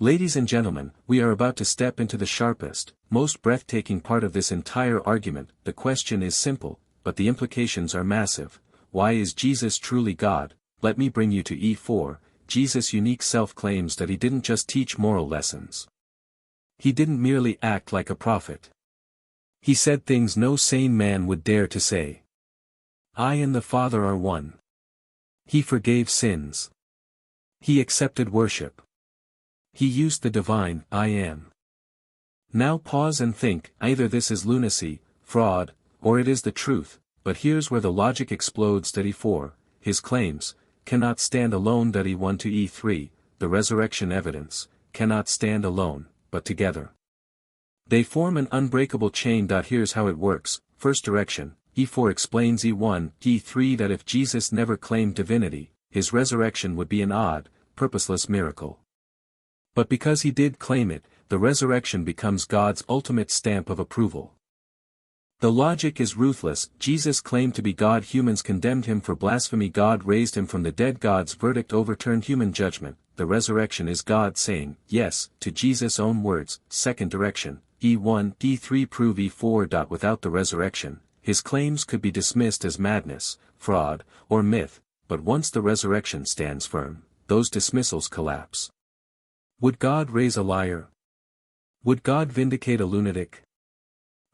Ladies and gentlemen, we are about to step into the sharpest, most breathtaking part of this entire argument. The question is simple, but the implications are massive. Why is Jesus truly God? Let me bring you to E4. Jesus' unique self claims that he didn't just teach moral lessons. He didn't merely act like a prophet. He said things no sane man would dare to say. I and the Father are one. He forgave sins. He accepted worship. He used the divine I am. Now pause and think, either this is lunacy, fraud, or it is the truth, but here's where the logic explodes. E4, his claims, cannot stand alone. E1 to E3, the resurrection evidence, cannot stand alone, but together. They form an unbreakable chain. Here's how it works. First direction, E4 explains E1, E3 that if Jesus never claimed divinity, his resurrection would be an odd, purposeless miracle. But because he did claim it, the resurrection becomes God's ultimate stamp of approval. The logic is ruthless. Jesus claimed to be God. Humans condemned him for blasphemy. God raised him from the dead. God's verdict overturned human judgment. The resurrection is God saying yes to Jesus' own words. Second direction, E1, E3 prove E4. Without the resurrection, his claims could be dismissed as madness, fraud, or myth, but once the resurrection stands firm, those dismissals collapse. Would God raise a liar? Would God vindicate a lunatic?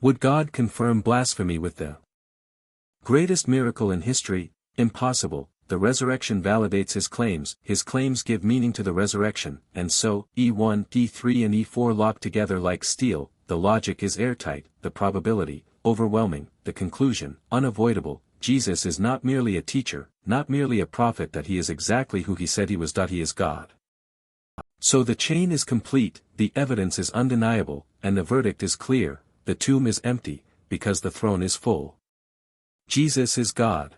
Would God confirm blasphemy with the greatest miracle in history? Impossible. The resurrection validates his claims give meaning to the resurrection, and so, E1, E3 and E4 lock together like steel. The logic is airtight, the probability, overwhelming, the conclusion, unavoidable. Jesus is not merely a teacher, not merely a prophet, that he is exactly who he said he was. He is God. So the chain is complete, the evidence is undeniable, and the verdict is clear. The tomb is empty, because the throne is full. Jesus is God.